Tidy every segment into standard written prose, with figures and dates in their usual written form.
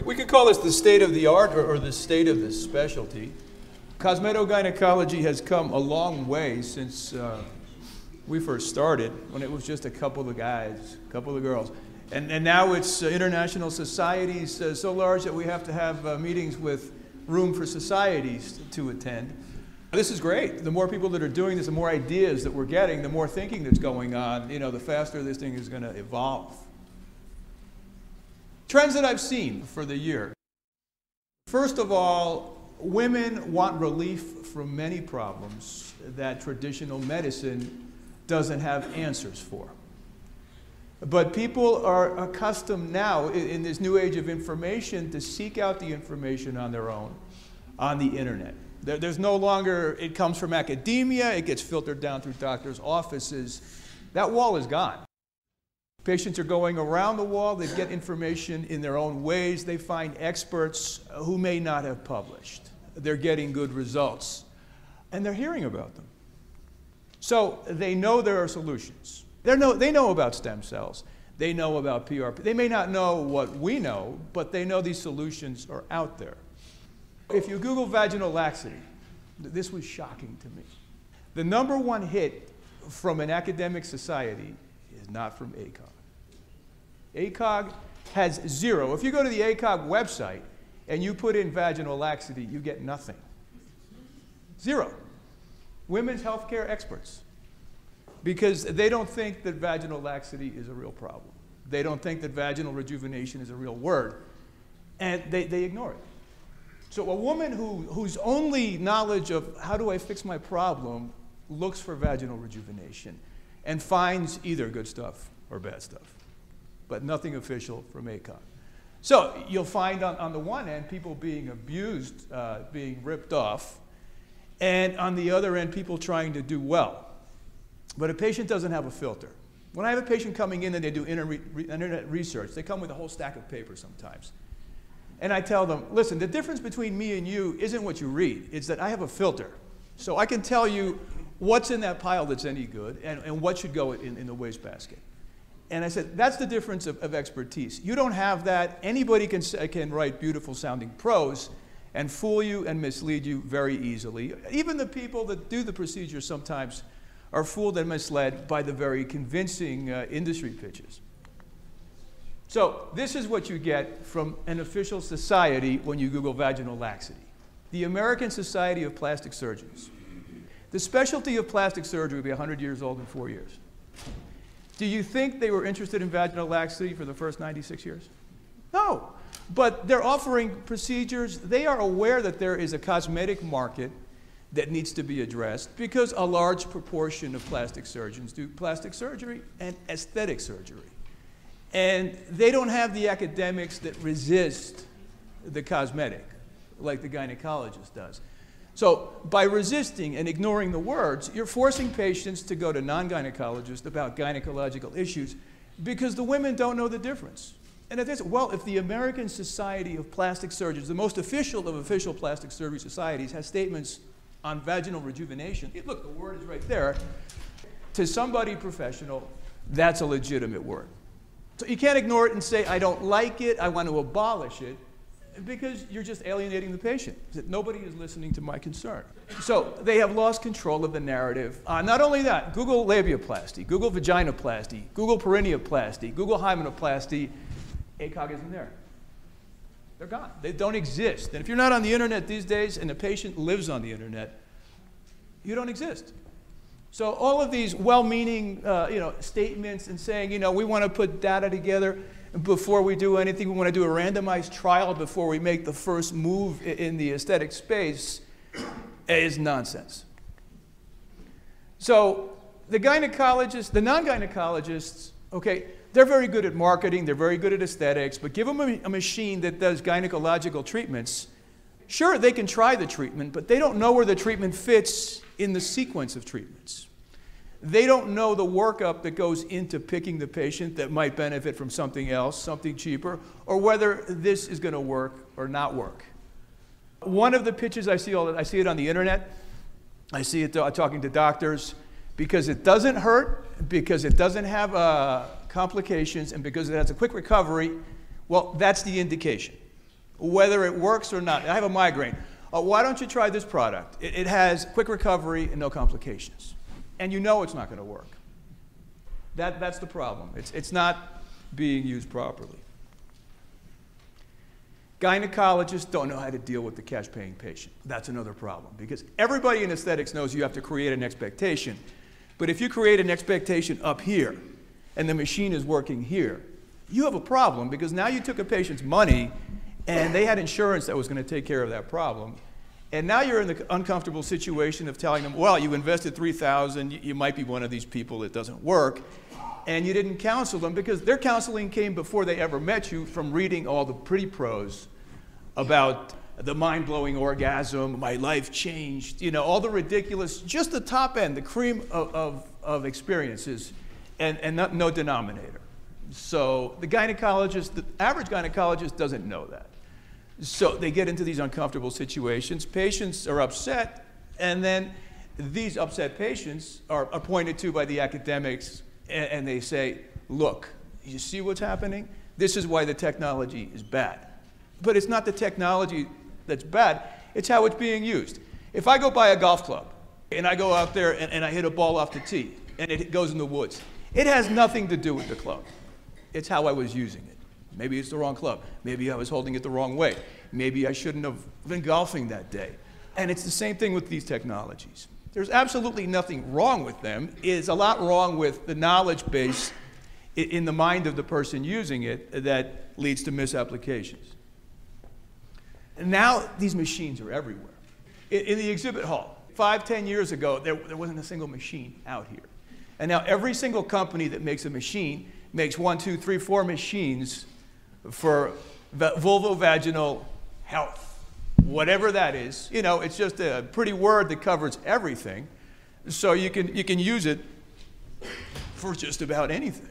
We could call this the state of the art or the state of the specialty. Cosmeto-gynecology has come a long way since we first started, when it was just a couple of guys, a couple of girls. And now it's international societies so large that we have to have meetings with room for societies to attend. This is great. The more people that are doing this, the more ideas that we're getting, the more thinking that's going on, the faster this thing is going to evolve. Trends that I've seen for the year. First of all, women want relief from many problems that traditional medicine doesn't have answers for. But people are accustomed now, in this new age of information, to seek out the information on their own, on the internet. There's no longer, it comes from academia, it gets filtered down through doctors' offices. That wall is gone. Patients are going around the wall, they get information in their own ways, they find experts who may not have published. They're getting good results, and they're hearing about them. So they know there are solutions. They know about stem cells. They know about PRP. They may not know what we know, but they know these solutions are out there. If you Google vaginal laxity, this was shocking to me. The #1 hit from an academic society is not from ACOG. ACOG has 0. If you go to the ACOG website and you put in vaginal laxity, you get nothing. 0. Women's healthcare experts. Because they don't think that vaginal laxity is a real problem. They don't think that vaginal rejuvenation is a real word. And they ignore it. So a woman whose only knowledge of how do I fix my problem looks for vaginal rejuvenation and finds either good stuff or bad stuff, but nothing official from ACOG. So you'll find on the one end people being abused, being ripped off, and on the other end people trying to do well. But a patient doesn't have a filter. When I have a patient coming in and they do internet research, they come with a whole stack of papers sometimes. And I tell them, listen, the difference between me and you isn't what you read. It's that I have a filter. So I can tell you what's in that pile that's any good and what should go in the wastebasket. And I said, that's the difference of expertise. You don't have that. Anybody can write beautiful sounding prose and fool you and mislead you very easily. Even the people that do the procedure sometimes are fooled and misled by the very convincing industry pitches. So this is what you get from an official society when you Google vaginal laxity. The American Society of Plastic Surgeons. The specialty of plastic surgery will be 100 years old in 4 years. Do you think they were interested in vaginal laxity for the first 96 years? No, but they're offering procedures. They are aware that there is a cosmetic market that needs to be addressed because a large proportion of plastic surgeons do plastic surgery and aesthetic surgery. And they don't have the academics that resist the cosmetic like the gynecologist does. So by resisting and ignoring the words, you're forcing patients to go to non-gynecologists about gynecological issues because the women don't know the difference. And if the American Society of Plastic Surgeons, the most official of official plastic surgery societies, has statements on vaginal rejuvenation, look, the word is right there. To somebody professional, that's a legitimate word. So you can't ignore it and say, I don't like it, I want to abolish it, because you're just alienating the patient. Nobody is listening to my concern. So they have lost control of the narrative. Not only that, Google labiaplasty, Google vaginoplasty, Google perineoplasty, Google hymenoplasty, ACOG isn't there. They're gone. They don't exist. And if you're not on the internet these days and the patient lives on the internet, you don't exist. So all of these well-meaning statements and saying, we want to put data together before we do anything, we want to do a randomized trial before we make the first move in the aesthetic space is nonsense. So the gynecologists, the non-gynecologists, okay, they're very good at marketing, they're very good at aesthetics, but give them a machine that does gynecological treatments. Sure, they can try the treatment, but they don't know where the treatment fits in the sequence of treatments. They don't know the workup that goes into picking the patient that might benefit from something else, something cheaper, or whether this is going to work or not work. One of the pitches I see it on the internet, I see it talking to doctors, because it doesn't hurt, because it doesn't have complications, and because it has a quick recovery, well, that's the indication. whether it works or not. I have a migraine. Why don't you try this product? It has quick recovery and no complications. And you know it's not going to work. That's the problem. It's not being used properly. Gynecologists don't know how to deal with the cash-paying patient. That's another problem, because everybody in aesthetics knows you have to create an expectation. But if you create an expectation up here, and the machine is working here, you have a problem, because now you took a patient's money, and they had insurance that was going to take care of that problem. And now you're in the uncomfortable situation of telling them, well, you invested $3,000, you might be one of these people that doesn't work, and you didn't counsel them, because their counseling came before they ever met you from reading all the pretty prose about the mind-blowing orgasm, my life changed, you know, all the ridiculous, just the top end, the cream of experiences, and no denominator. So the gynecologist, the average gynecologist doesn't know that. So they get into these uncomfortable situations. Patients are upset, and then these upset patients are pointed to by the academics, and they say, look, you see what's happening? This is why the technology is bad. But it's not the technology that's bad, it's how it's being used. If I go buy a golf club, and I go out there and I hit a ball off the tee, and it goes in the woods, it has nothing to do with the club. It's how I was using it. Maybe it's the wrong club. Maybe I was holding it the wrong way. Maybe I shouldn't have been golfing that day. And it's the same thing with these technologies. There's absolutely nothing wrong with them. It's a lot wrong with the knowledge base in the mind of the person using it that leads to misapplications. And now these machines are everywhere. In the exhibit hall, 5-10 years ago, there wasn't a single machine out here. And now every single company that makes a machine makes 1, 2, 3, 4 machines for vulvovaginal health, whatever that is. You know, it's just a pretty word that covers everything. So you can use it for just about anything.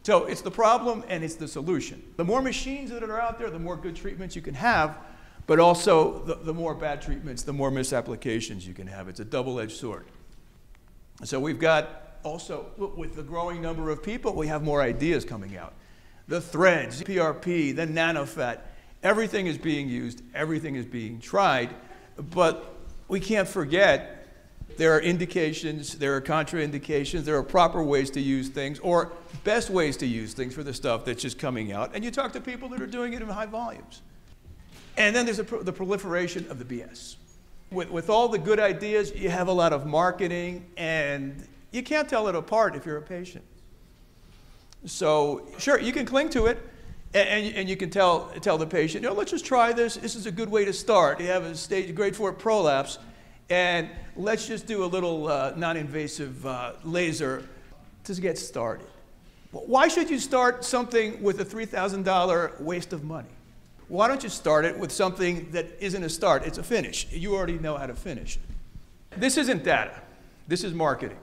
So it's the problem and it's the solution. The more machines that are out there, the more good treatments you can have, but also the more bad treatments, the more misapplications you can have. It's a double-edged sword. So we've got also, with the growing number of people, we have more ideas coming out. The threads, PRP, the nanofat, everything is being used, everything is being tried, but we can't forget there are indications, there are contraindications, there are proper ways to use things, or best ways to use things for the stuff that's just coming out. And you talk to people that are doing it in high volumes. And then there's the proliferation of the BS. With all the good ideas, you have a lot of marketing, and you can't tell it apart if you're a patient. So sure, you can cling to it, and you can tell the patient, you know, let's just try this. This is a good way to start. You have a stage grade 4 prolapse, and let's just do a little non-invasive laser to get started. Why should you start something with a $3,000 waste of money? Why don't you start it with something that isn't a start, it's a finish. You already know how to finish. This isn't data, this is marketing.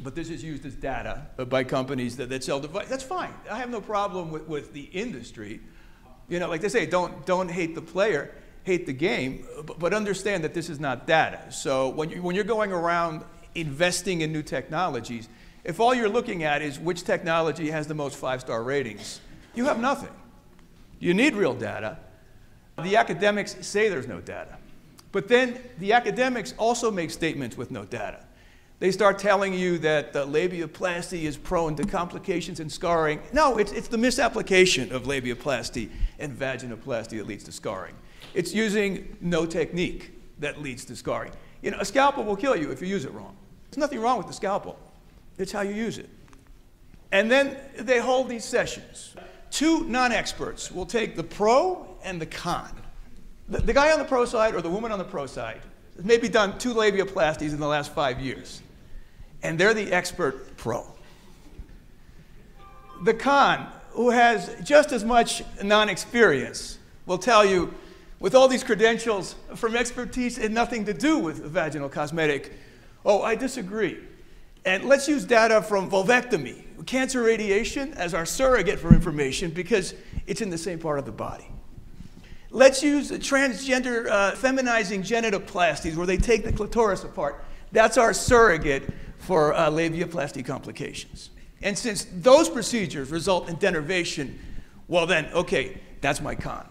But this is used as data by companies that sell devices. That's fine. I have no problem with the industry. You know, like they say, don't hate the player, hate the game, but understand that this is not data. So when you're going around investing in new technologies, if all you're looking at is which technology has the most 5-star ratings, you have nothing. You need real data. The academics say there's no data. But then the academics also make statements with no data. They start telling you that labiaplasty is prone to complications and scarring. No, it's the misapplication of labiaplasty and vaginoplasty that leads to scarring. It's using no technique that leads to scarring. You know, a scalpel will kill you if you use it wrong. There's nothing wrong with the scalpel. It's how you use it. And then they hold these sessions. 2 non-experts will take the pro and the con. The guy on the pro side or the woman on the pro side has maybe done 2 labiaplasties in the last 5 years. And they're the expert pro. The con, who has just as much non-experience, will tell you, with all these credentials from expertise and nothing to do with vaginal cosmetic, oh, I disagree. And let's use data from vulvectomy, cancer radiation, as our surrogate for information because it's in the same part of the body. Let's use transgender feminizing genitoplasties where they take the clitoris apart. That's our surrogate for labiaplasty complications. And since those procedures result in denervation, well then, okay, that's my con.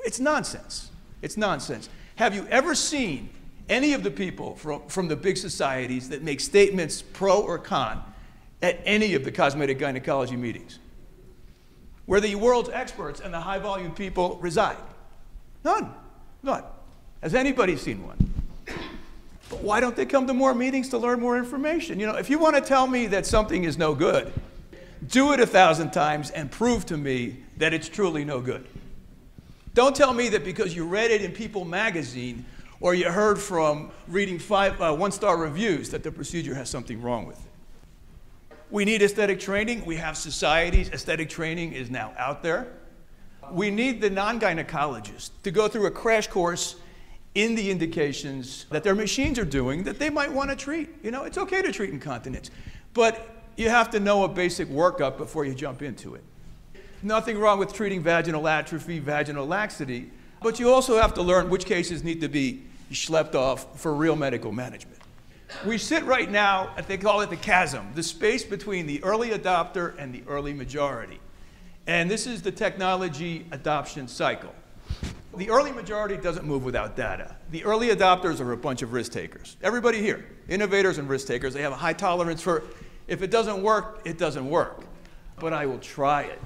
It's nonsense. It's nonsense. Have you ever seen any of the people from the big societies that make statements pro or con at any of the cosmetic gynecology meetings, where the world's experts and the high-volume people reside? None. None. Has anybody seen one? But why don't they come to more meetings to learn more information? You know, if you want to tell me that something is no good, do it 1,000 times and prove to me that it's truly no good. Don't tell me that because you read it in People magazine or you heard from reading 1-star reviews that the procedure has something wrong with it. We need aesthetic training. We have societies. Aesthetic training is now out there. We need the non-gynecologists to go through a crash course in the indications that their machines are doing that they might want to treat. You know, it's okay to treat incontinence, but you have to know a basic workup before you jump into it. Nothing wrong with treating vaginal atrophy, vaginal laxity, but you also have to learn which cases need to be schlepped off for real medical management. We sit right now, they call it the chasm, the space between the early adopter and the early majority. And this is the technology adoption cycle. The early majority doesn't move without data. The early adopters are a bunch of risk takers. Everybody here, innovators and risk takers, they have a high tolerance for, if it doesn't work, it doesn't work. But I will try it,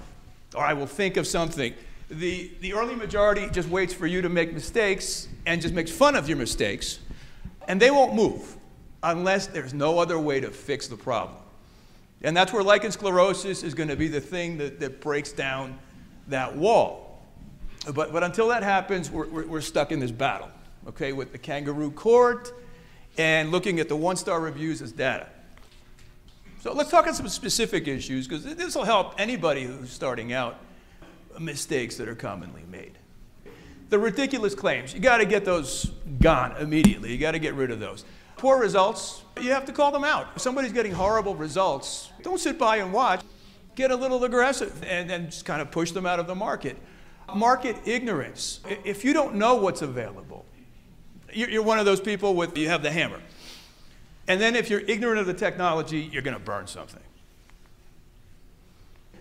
or I will think of something. The early majority just waits for you to make mistakes and just makes fun of your mistakes, and they won't move unless there's no other way to fix the problem. And that's where lichen sclerosis is going to be the thing that breaks down that wall. But until that happens, we're stuck in this battle, okay, with the kangaroo court and looking at the 1-star reviews as data. So let's talk on some specific issues, because this will help anybody who's starting out, mistakes that are commonly made. The ridiculous claims, you got to get those gone immediately. You got to get rid of those. Poor results, you have to call them out. If somebody's getting horrible results, don't sit by and watch. Get a little aggressive and then just kind of push them out of the market. Market ignorance. If you don't know what's available, you're one of those people with, you have the hammer. And then if you're ignorant of the technology, you're going to burn something.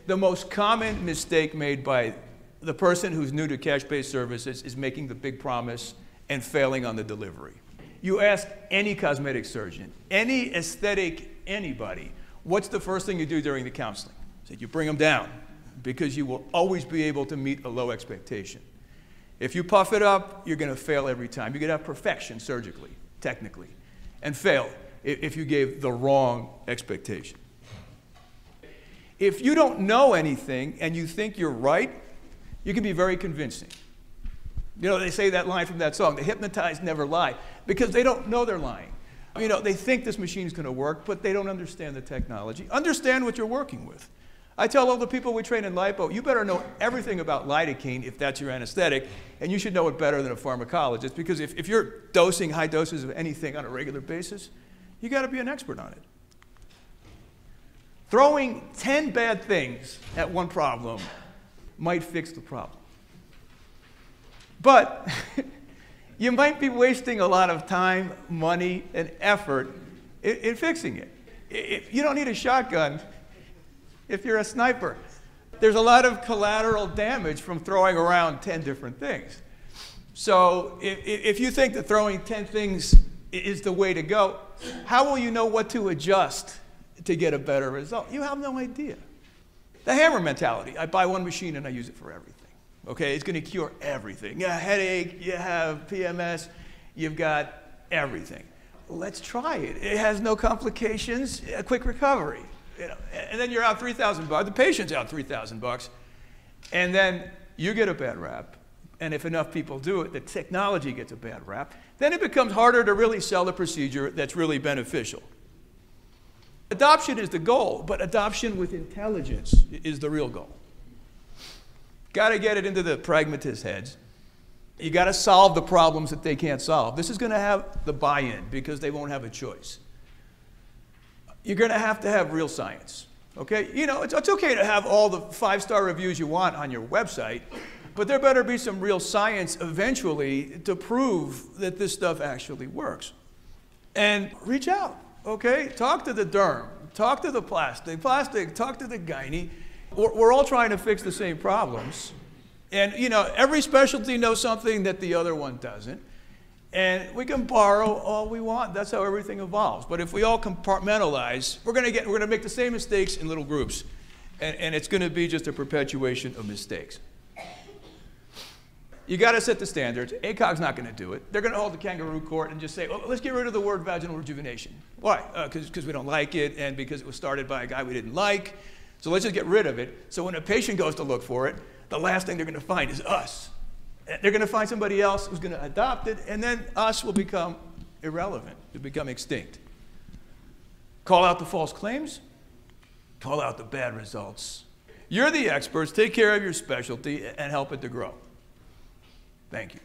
The most common mistake made by the person who's new to cash-based services is making the big promise and failing on the delivery. You ask any cosmetic surgeon, any aesthetic anybody, what's the first thing you do during the counseling? So you bring them down, because you will always be able to meet a low expectation. If you puff it up, you're going to fail every time. You're going to have perfection surgically, technically, and fail if you gave the wrong expectation. If you don't know anything and you think you're right, you can be very convincing. You know, they say that line from that song, the hypnotized never lie, because they don't know they're lying. You know, they think this machine's going to work, but they don't understand the technology. Understand what you're working with. I tell all the people we train in lipo, you better know everything about lidocaine if that's your anesthetic, and you should know it better than a pharmacologist, because if you're dosing high doses of anything on a regular basis, you got to be an expert on it. Throwing 10 bad things at one problem might fix the problem. But you might be wasting a lot of time, money, and effort in fixing it. You don't need a shotgun if you're a sniper. There's a lot of collateral damage from throwing around 10 different things. So if you think that throwing 10 things is the way to go, how will you know what to adjust to get a better result? You have no idea. The hammer mentality. I buy one machine and I use it for everything. Okay, it's going to cure everything. You have a headache, you have PMS, you've got everything. Let's try it. It has no complications, a quick recovery. You know, and then you're out $3,000. The patient's out $3,000, and then you get a bad rap. And if enough people do it, the technology gets a bad rap. Then it becomes harder to really sell a procedure that's really beneficial. Adoption is the goal, but adoption with intelligence is the real goal. Got to get it into the pragmatist heads. You got to solve the problems that they can't solve. This is going to have the buy-in because they won't have a choice. You're going to have real science. Okay? You know, it's okay to have all the 5-star reviews you want on your website, but there better be some real science eventually to prove that this stuff actually works. And reach out. Okay? Talk to the derm. Talk to the plastic. Talk to the gynae. We're all trying to fix the same problems. And, you know, every specialty knows something that the other one doesn't. And we can borrow all we want. That's how everything evolves. But if we all compartmentalize, we're going to make the same mistakes in little groups. And it's going to be just a perpetuation of mistakes. You got to set the standards. ACOG's not going to do it. They're going to hold the kangaroo court and just say, oh, let's get rid of the word vaginal rejuvenation. Why? Because we don't like it, and because it was started by a guy we didn't like. So let's just get rid of it. So when a patient goes to look for it, the last thing they're going to find is us. They're going to find somebody else who's going to adopt it, and then us will become irrelevant. We'll become extinct. Call out the false claims. Call out the bad results. You're the experts. Take care of your specialty and help it to grow. Thank you.